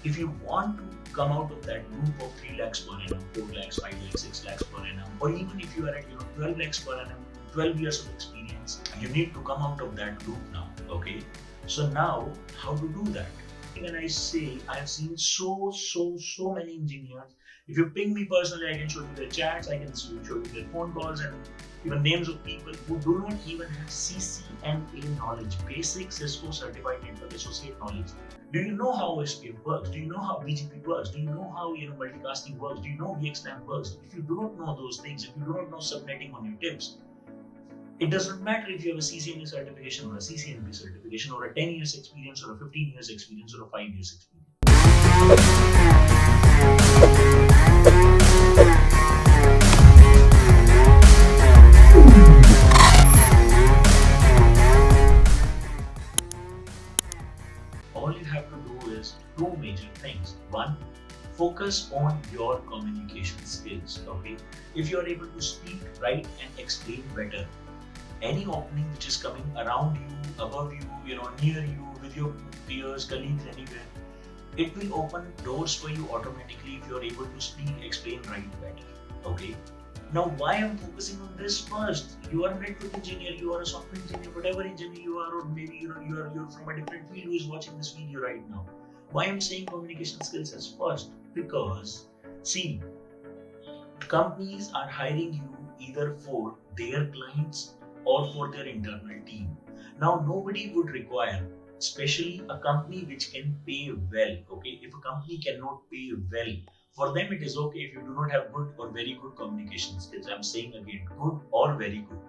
If you want to come out of that group of 3 lakhs per annum, 4 lakhs, 5 lakhs, 6 lakhs per annum, or even if you are at 12 lakhs per annum, 12 years of experience, you need to come out of that group now. Okay. So now, how to do that? When I say I have seen so many engineers. If you ping me personally, I can show you their chats, I can show you their phone calls, and even names of people who do not even have CCNA knowledge, basic Cisco certified network associate knowledge. Do you know how SPF works? Do you know how BGP works? Do you know how multicasting works? Do you know VXLAN works? If you do not know those things, if you do not know subnetting on your tips, it doesn't matter if you have a CCNA certification or a CCNP certification or a 10 years experience or a 15 years experience or a 5 years experience. All you have to do is two major things. One, focus on your communication skills. Okay, if you are able to speak, write, and explain better, any opening which is coming around you, above you, near you, with your peers, colleagues, anywhere, it will open doors for you automatically if you are able to speak, explain, write better. Okay. Now, why I'm focusing on this first? You are a network engineer, you are a software engineer, whatever engineer you are, or maybe you're from a different field who is watching this video right now. Why I'm saying communication skills as first? Because see, companies are hiring you either for their clients or for their internal team. Now, nobody would require, especially a company which can pay well. Okay, if a company cannot pay well, for them it is okay if you do not have good or very good communication skills. I'm saying again, good or very good,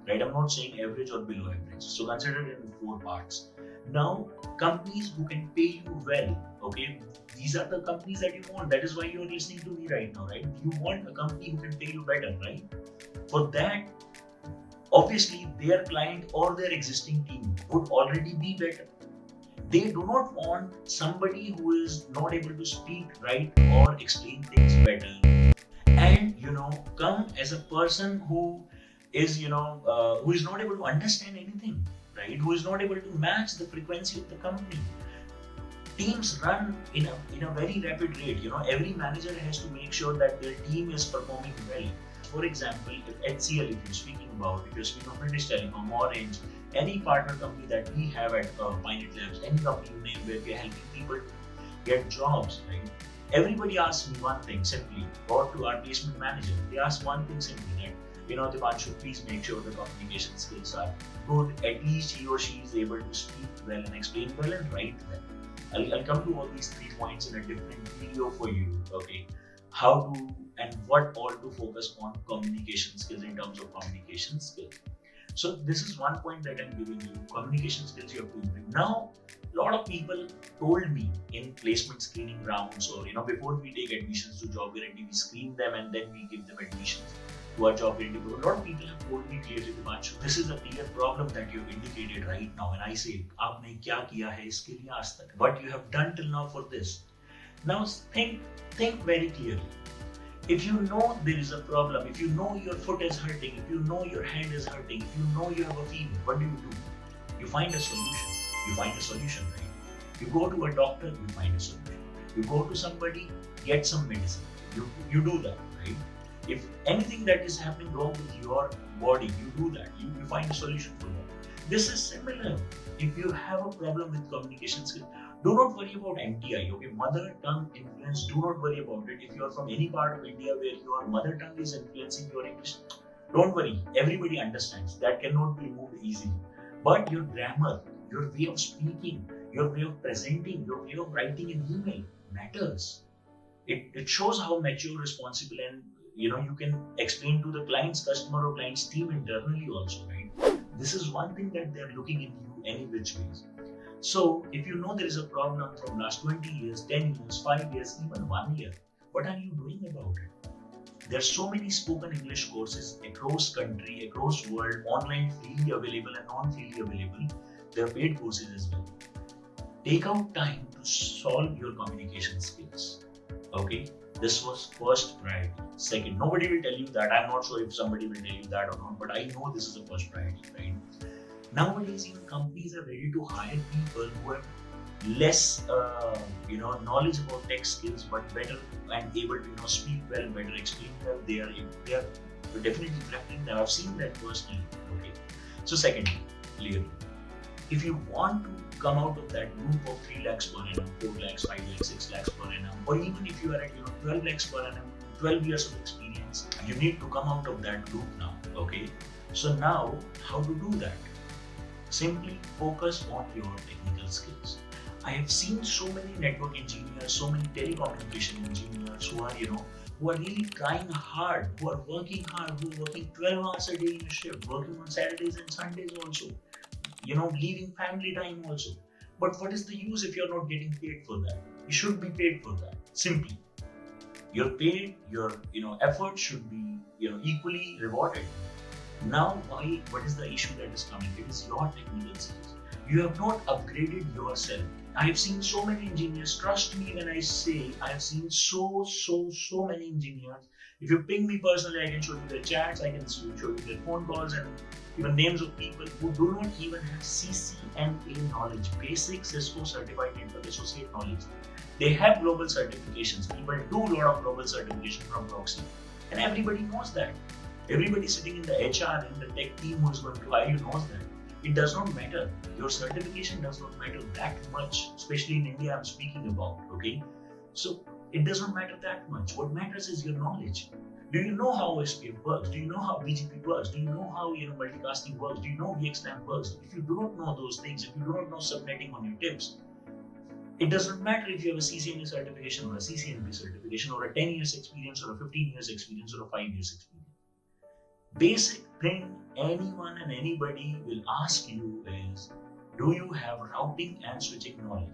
right? I'm not saying average or below average. So consider it in 4 parts. Now, companies who can pay you well, okay, these are the companies that you want. That is why you're listening to me right now, right? You want a company who can pay you better, right? For that, obviously their client or their existing team would already be better. They do not want somebody who is not able to speak, write, or explain things better, and come as a person who is who is not able to understand anything, right? Who is not able to match the frequency of the company. Teams run in a very rapid rate. Every manager has to make sure that their team is performing well. For example, if HCL, if you're speaking about, if you're speaking of British Telecom, Orange, any partner company that we have at PyNet Labs, any company you name where we're helping people get jobs, right? Everybody asks me one thing simply, or to our placement manager, they ask one thing simply, that Deepanshu, please make sure the communication skills are good. At least he or she is able to speak well and explain well and write well. I'll come to all these 3 points in a different video for you. Okay, how to and what all to focus on communication skills in terms of communication skills. So this is one point that I'm giving you. Communication skills you have to improve. Now, a lot of people told me in placement screening rounds, or before we take admissions to job guarantee, we screen them and then we give them admissions to our job guarantee. A lot of people have told me clearly, Deepanshu, this is a clear problem that you've indicated right now. And I say, aapne kya kiya hai iske liye aaj tak? What you have done till now for this? Now think very clearly. If you know there is a problem, if you know your foot is hurting, if you know your hand is hurting, if you know you have a fever, what do? You find a solution. You find a solution, right? You go to a doctor, you find a solution. You go to somebody, get some medicine. You do that, right? If anything that is happening wrong with your body, you do that. You find a solution for that. This is similar. If you have a problem with communication skills, do not worry about MTI, okay? Mother tongue influence, do not worry about it. If you are from any part of India where your mother tongue is influencing your English, don't worry. Everybody understands. That cannot be removed easily. But your grammar, your way of speaking, your way of presenting, your way of writing an email matters. It shows how mature, responsible, and you can explain to the client's customer or client's team internally also, right? This is one thing that they're looking in you any which ways. So, if you know there is a problem from last 20 years, 10 years, 5 years, even 1 year, what are you doing about it? There are so many spoken English courses across country, across world, online freely available and non-freely available. There are paid courses as well. Take out time to solve your communication skills. Okay? This was first priority. Second, nobody will tell you that. I'm not sure if somebody will tell you that or not, but I know this is the first priority, right? Nowadays, even companies are ready to hire people who have less knowledge about tech skills, but better and able to speak well, better explain well, they are definitely preferring them. I've seen that personally. Okay, so secondly, clearly, if you want to come out of that group of 3 lakhs per annum, 4 lakhs, 5 lakhs, 6 lakhs per annum, or even if you are at 12 lakhs per annum, 12 years of experience, you need to come out of that group now. Okay, so now how to do that? Simply focus on your technical skills. I have seen so many network engineers, so many telecommunication engineers who are who are really trying hard, who are working hard, who are working 12 hours a day in a shift, working on Saturdays and Sundays also, leaving family time also. But what is the use if you're not getting paid for that? You should be paid for that. Simply, you're paid, your effort should be equally rewarded. Now, why? What is the issue that is coming? It is your technical skills. You have not upgraded yourself. I have seen so many engineers. Trust me when I say I have seen so many engineers. If you ping me personally, I can show you their chats. I can show you their phone calls and even names of people who do not even have CCNA knowledge, basic Cisco Certified Network Associate knowledge. They have global certifications. People do a lot of global certification from proxy, and everybody knows that. Everybody sitting in the HR and the tech team who is going to hire you knows that. It does not matter. Your certification does not matter that much, especially in India I'm speaking about, okay? So it does not matter that much. What matters is your knowledge. Do you know how SPF works? Do you know how BGP works? Do you know how multicasting works? Do you know VXLAN works? If you do not know those things, if you do not know subnetting on your tips, it doesn't matter if you have a CCNA certification or a CCNP certification or a 10 years experience or a 15 years experience or a 5 years experience. Basic thing anyone and anybody will ask you is, do you have routing and switching knowledge?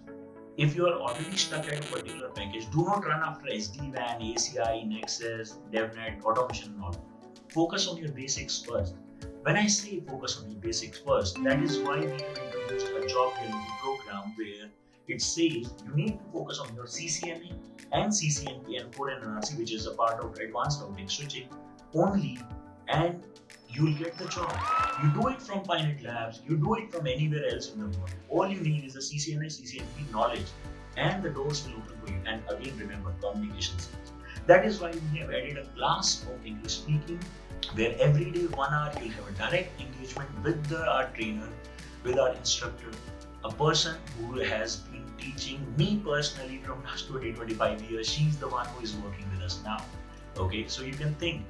If you are already stuck at a particular package, do not run after SD-WAN, ACI, Nexus, DevNet, automation and all. Focus on your basics first. When I say focus on your basics first, that is why we have introduced a job guarantee program where it says you need to focus on your CCNA and CCNP and core and NRC, which is a part of advanced routing switching only, and you will get the job. You do it from PyNet Labs, you do it from anywhere else in the world. All you need is a CCNA, CCNP knowledge, and the doors will open for you. And again, remember, communication skills. That is why we have added a class of English speaking, where every day 1 hour you'll have a direct engagement with our trainer, with our instructor, a person who has been teaching me personally from last 20-25 years. She's the one who is working with us now. Okay, so you can think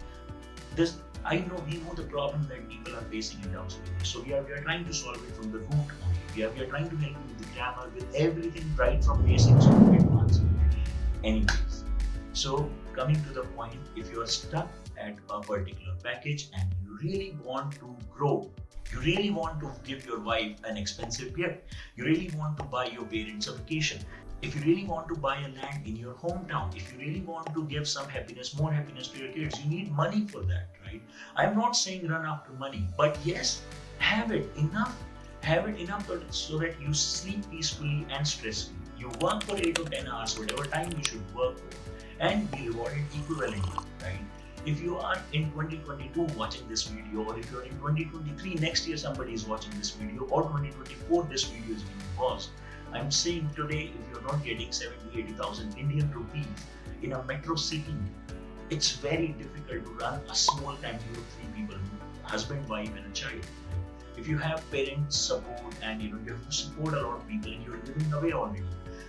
this. We know the problem that people are facing in terms of English. So we are trying to solve it from the root only. We are trying to help you with the grammar, with everything right from basics to advanced. Anyways, so coming to the point, if you are stuck at a particular package and you really want to grow, you really want to give your wife an expensive gift, you really want to buy your parents a vacation, if you really want to buy a land in your hometown, if you really want to give some happiness, more happiness to your kids, you need money for that, right? I'm not saying run after money, but yes, have it enough so that you sleep peacefully and stress-free. You work for 8 or 10 hours, whatever time you should work for, and be rewarded equivalently, right? If you are in 2022 watching this video, or if you are in 2023, next year somebody is watching this video, or 2024 this video is being paused, I'm saying today, if you're not getting 70,000-80,000 Indian rupees in a metro city, it's very difficult to run a small family of 3 people, husband, wife and a child. If you have parents support and you have to support a lot of people and you're living away already,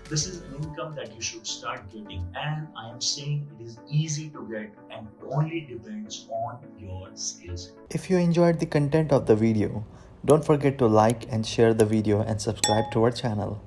this is an income that you should start getting, and I am saying it is easy to get and it only depends on your skills. If you enjoyed the content of the video, don't forget to like and share the video and subscribe to our channel.